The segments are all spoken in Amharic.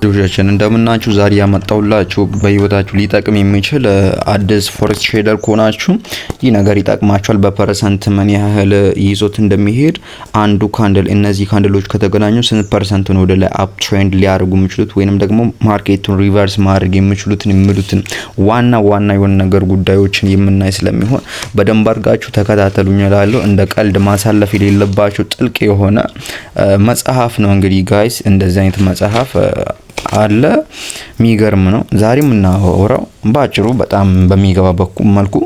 ልጆቻችን እንደምናችሁ ዛሬ ያመጣውላችሁ በህይወታችሁ ሊጠቅም የሚችል አዲስ ፎሬክስ ትሬደር ከሆናችሁ ይህ ነገር ይጠቅማችኋል። በፐርሰንት ምን ያህል ይዞት እንደሚሄድ አንዱ ካንድል እነዚህ ካንድሎች ከተገናኙ ስንት ፐርሰንት ነው ወደ ላይ አፕ ትሬንድ ሊያደርጉ የሚችሉት ወይንም ደግሞ ማርኬቱን ሪቨርስ ማድረግ የሚችሉትን ዋና የሆነ ነገር ጉዳዮችን የምናይ ስለሚሆን በደንብ አድርጋችሁ ተከታተሉኝ እላለሁ። እንደ ቀልድ ማሳለፍ የሌለባችሁ ጥልቅ የሆነ መጽሐፍ ነው። እንግዲህ ጋይስ እንደዚህ አይነት መጽሐፍ አለ የሚገርም ነው። ዛሬ የምናወራው ባጭሩ በጣም በሚገባ መልኩ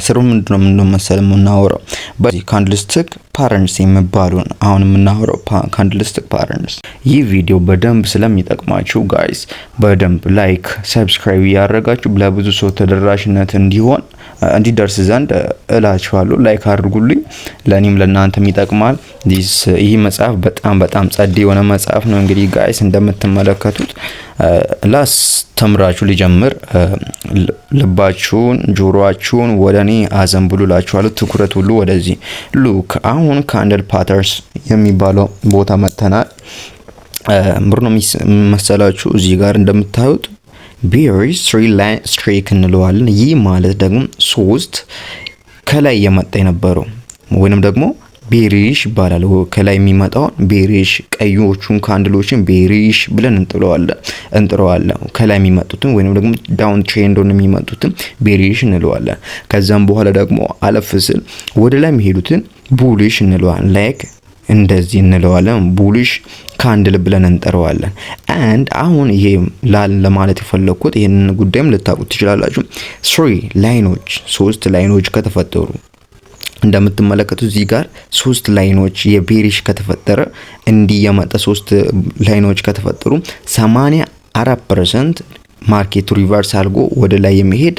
ስሩ ምንድነው መሰለ የምናወራው በዚህ ካንድልስቲክ ፓተርንስ የሚባሉን አሁን የምናወራው ካንድልስቲክ ፓተርንስ። ይህ ቪዲዮ በደንብ ስለሚጠቅማችሁ ጋይስ በደንብ ላይክ ሰብስክራይብ ያደረጋችሁ ለብዙ ሰው ተደራሽነት እንዲደርስ ዘንድ እላችኋለሁ። ላይክ አድርጉልኝ፣ ለኔም ለናንተም ይጠቅማል። ይህ መጽሐፍ በጣም ጸዴ የሆነ መጽሐፍ ነው። እንግዲህ ጋይስ እንደምትመለከቱት ላስተምራችሁ ሊጀምር ልባችሁን ጆሮአችሁን ወደኔ አዘንብሉ እላችኋለሁ። ትኩረት ሁሉ ወደዚህ ሉክ። አሁን ካንድል ፓተርንስ የሚባለው ቦታ መጥተናል። ምርኖ መሰላችሁ እዚህ ጋር እንደምታዩት ቤሪሽ 3 ላይን ስትሬክ እንለዋለን። ይህ ማለት ደግሞ 3 ከላይ የመጣ የነበረው ወይንም ደግሞ ቤሪሽ ይባላል። ከላይ የሚመጣው ቤሪሽ ቀዮቹን ካንድሎችን ቤሪሽ ብለን እንጥረዋለን። ከላይ የሚመጡትን ወይንም ደግሞ ዳውን ትሬንዶን የሚመጡትን ቤሪሽ እንለዋለን። ከዛም በኋላ ደግሞ አለፍ ስል ወደ ላይ የሚሄዱትን ቡሊሽ እንለዋለን። ላይክ እንደዚህ እንለዋለን። ቡሊሽ ካንድል ብለን እንጠራዋለን። አንድ አሁን ይሄ ለማለት የፈለኩት ይሄንን ጉዳይም ልታውቁት ትችላላችሁ። 3 ላይኖች ከተፈጠሩ እንደምትመለከቱት እዚህ ጋር 3 ላይኖች የቤሪሽ ከተፈጠረ እንዲየመጣ 3 ላይኖች ከተፈጠሩ 84% ማርኬቱ ሪቨርስ አድርጎ ወደ ላይ የሚሄድ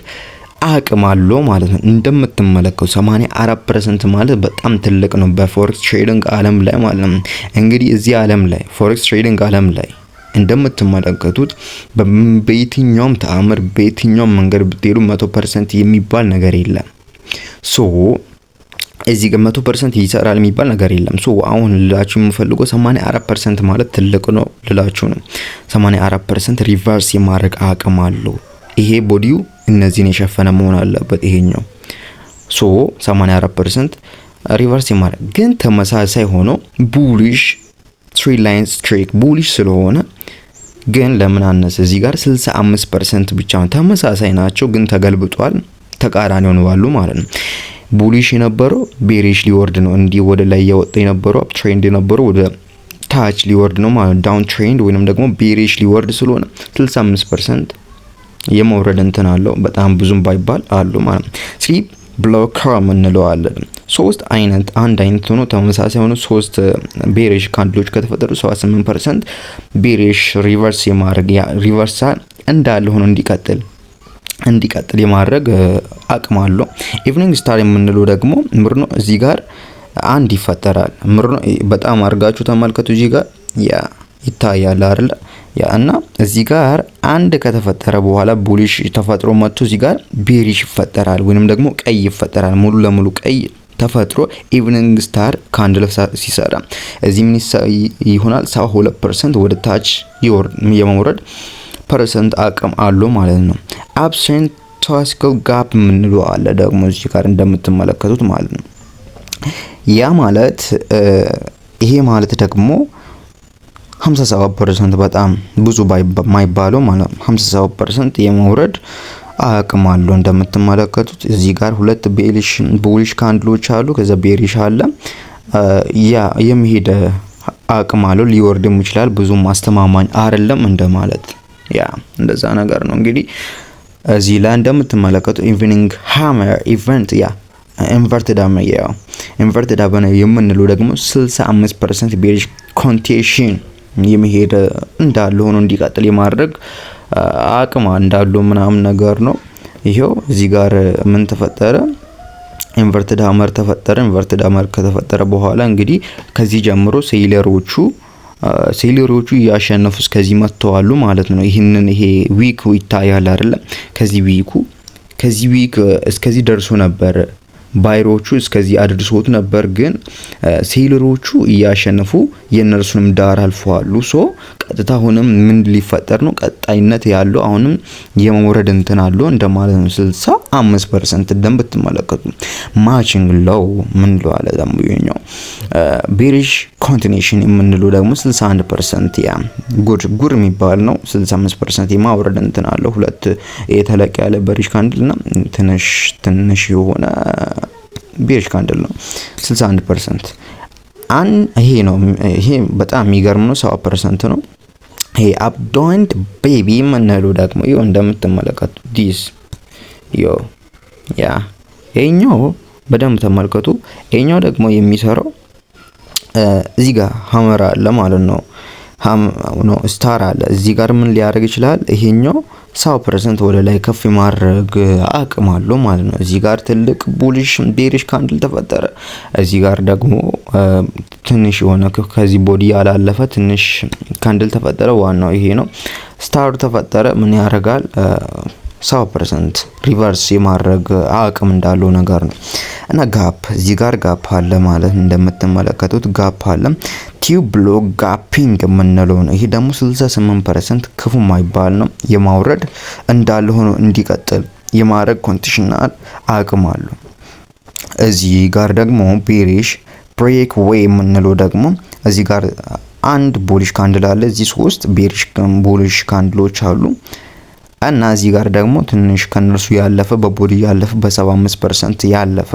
አቅም አለው ማለት ነው። እንደምትመለከቱ 84% ማለት በጣም ትልቅ ነው በፎሬክስ ትሬዲንግ ዓለም ላይ ማለት ነው። እንግዲህ እዚህ ዓለም ላይ ፎሬክስ ትሬዲንግ ዓለም ላይ እንደምትመለከቱት በየትኛውም ተአምር በየትኛውም መንገድ ብትሄዱ 100% የሚባል ነገር የለም። እዚህ ጋር 100% ይሰራል የሚባል ነገር የለም። አሁን ልላችሁ የምፈልገው 84% ማለት ትልቅ ነው ልላችሁ ነው። 84% ሪቨርስ የማድረግ አቅም አለው። ይሄ ቦዲው እነዚህን የሸፈነ መሆን አለበት። ይሄኛው 84% ሪቨርስ የማድረግ ግን ተመሳሳይ ሆኖ ቡሊሽ 3 ላይን ስትሬክ ቡሊሽ ስለሆነ ግን ለምን አነሰ? እዚህ ጋር 65% ብቻ ነው። ተመሳሳይ ናቸው ግን ተገልብጧል። ተቃራኒ ሆነዋል ማለት ነው። ቡሊሽ የነበረው ቤሪሽ ሊወርድ ነው። እንዲህ ወደ ላይ ያወጣ የነበረው አፕ ትሬንድ የነበረው ወደ ታች ሊወርድ ነው ማለት ዳውን ትሬንድ ወይንም ደግሞ ቤሪሽ ሊወርድ ስለሆነ 65% የመውረድ እንትን አለው። በጣም ብዙም ባይባል አሉ ማለት ነው። ስሊፕ ብሎከር እንለዋለን። 3 አይነት አንድ አይነት ሆኖ ተመሳሳይ ሆኖ 3 ቤሪሽ ካንድሎች ከተፈጠሩ 78% ቤሪሽ ሪቨርስ የማድረግ ሪቨርሳል እንዳለ ሆኖ እንዲቀጥል የማድረግ አቅም አለው። ኢቭኒንግ ስታር የምንለው ደግሞ ምርኖ እዚህ ጋር አንድ ይፈጠራል። ምርኖ በጣም አርጋችሁ ተመልከቱ። እዚህ ጋር ይታያል አይደል? እና እዚህ ጋር አንድ ከተፈጠረ በኋላ ቡሊሽ ተፈጥሮ መጥቶ እዚህ ጋር ቤሪሽ ይፈጠራል ወይንም ደግሞ ቀይ ይፈጠራል። ሙሉ ለሙሉ ቀይ ተፈጥሮ ኢቭኒንግ ስታር ካንድል ሲሰራ እዚህ ምን ይሆናል? 72% ወደ ታች የመውረድ ፐርሰንት አቅም አለው ማለት ነው። አብሰንት ቶስካል ጋፕ የምንለው አለ ደግሞ እዚህ ጋር እንደምትመለከቱት ማለት ነው። ያ ማለት ይሄ ማለት ደግሞ 57% በጣም ብዙ ባይባለው ማለት 57% የመውረድ አቅም አለው። እንደምትመለከቱት እዚህ ጋር 2 ቡሊሽ ካንድሎች አሉ። ከዛ ቤሪሽ አለ። ያ የሚሄድ አቅም አለው። ሊወርድም ይችላል። ብዙም አስተማማኝ አይደለም እንደማለት ያ እንደዛ ነገር ነው። እንግዲህ እዚህ ላይ እንደምትመለከቱት ኢቭኒንግ ሃመር ኢቨንት ኢንቨርትድ ሃመር የምንለው ደግሞ 65% ቤሪሽ ኮንቴንሽን የሚሄድ እንዳለ ሆኖ እንዲቀጥል የማድረግ አቅም እንዳለው ምናምን ነገር ነው። ይሄው እዚህ ጋር ምን ተፈጠረ? ኢንቨርትድ ሃመር ተፈጠረ። ኢንቨርትድ ሃመር ከተፈጠረ በኋላ እንግዲህ ከዚህ ጀምሮ ሴለሮቹ ያሸነፉ እስከዚህ መጥተዋል ማለት ነው። ይሄ ዊክ ይታያል አይደል? ከዚህ ዊክ እስከዚህ ደርሶ ነበር ባይሮቹ እስከዚህ አድርሶት ነበር ግን ሴለሮቹ እያሸነፉ የነርሱንም ዳር አልፈዋሉ። ቀጥታ አሁንም ምን ሊፈጠር ነው? ቀጣይነት ያለው አሁንም የመውረድ እንትን አለው እንደማለት ነው። 65% ደም ብትመለከቱ ማቺንግ ሎው ምን ለው አለ ደግሞ ይኛው ቤሪሽ ኮንቲኒዩሽን የምንለው ደግሞ 61% ያ ጉድ የሚባል ነው። 65% የማውረድ እንትን አለው። ሁለት የተለቀ ያለ ቤሪሽ ካንድል እና ትንሽ የሆነ ቤሪሽ ካንድል ነው 61%። ይሄ ነው። ይሄ በጣም የሚገርም ነው። 7% ነው። ይሄ አብዶንድ ቤቢ የምንለው ደግሞ ይኸው እንደምትመለከቱ ዲስ ይሄኛው በደንብ ተመልከቱ። ይሄኛው ደግሞ የሚሰራው እዚህ ጋር ሀመር አለ ማለት ነው። ስታር አለ እዚህ ጋር ምን ሊያደርግ ይችላል? ይሄኛው 7% ወደ ላይ ከፍ ማድረግ አቅም አለው ማለት ነው። እዚህ ጋር ትልቅ ቡሊሽ ቤሪሽ ካንድል ተፈጠረ። እዚህ ጋር ደግሞ ትንሽ የሆነ ከዚህ ቦዲ ያላለፈ ትንሽ ካንድል ተፈጠረ። ዋናው ይሄ ነው። ስታር ተፈጠረ። ምን ያደርጋል? 7% ሪቨርስ የማድረግ አቅም እንዳለው ነገር ነው። እና ጋፕ እዚህ ጋር ጋፕ አለ ማለት እንደምትመለከቱት ጋፕ አለ። ቲዩብ ብሎክ ጋፒንግ የምንለው ነው። ይሄ ደግሞ 68% ክፉ ማይባል ነው። የማውረድ እንዳለ ሆኖ እንዲቀጥል የማድረግ ኮንዲሽናል አቅም አለው። እዚህ ጋር ደግሞ ቤሪሽ ብሬክ ዌይ የምንለው ደግሞ እዚህ ጋር አንድ ቡሊሽ ካንድል አለ። እዚህ 3 ቤሪሽ ቡሊሽ ካንድሎች አሉ። እና እዚህ ጋር ደግሞ ትንሽ ከነርሱ ያለፈ በቦዲ ያለፈ በ75% ያለፈ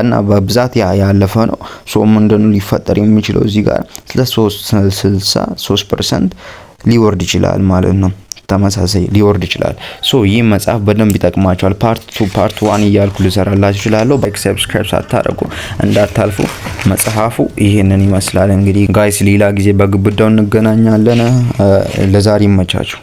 እና በብዛት ያለፈ ነው። ምንድነው ሊፈጠር የሚችለው? እዚህ ጋር 63% ሊወርድ ይችላል ማለት ነው። ተመሳሳይ ሊወርድ ይችላል። ይህ መጽሐፍ በደንብ ይጠቅማቸዋል። ፓርት 2 ፓርት 1 እያልኩ ልሰራላችሁ እችላለሁ። ላይክ ሰብስክራይብ ሳታደርጉ እንዳታልፉ። መጽሐፉ ይሄንን ይመስላል። እንግዲህ ጋይስ ሌላ ጊዜ በግብዳው እንገናኛለን። ለዛሬ ይመቻችሁ።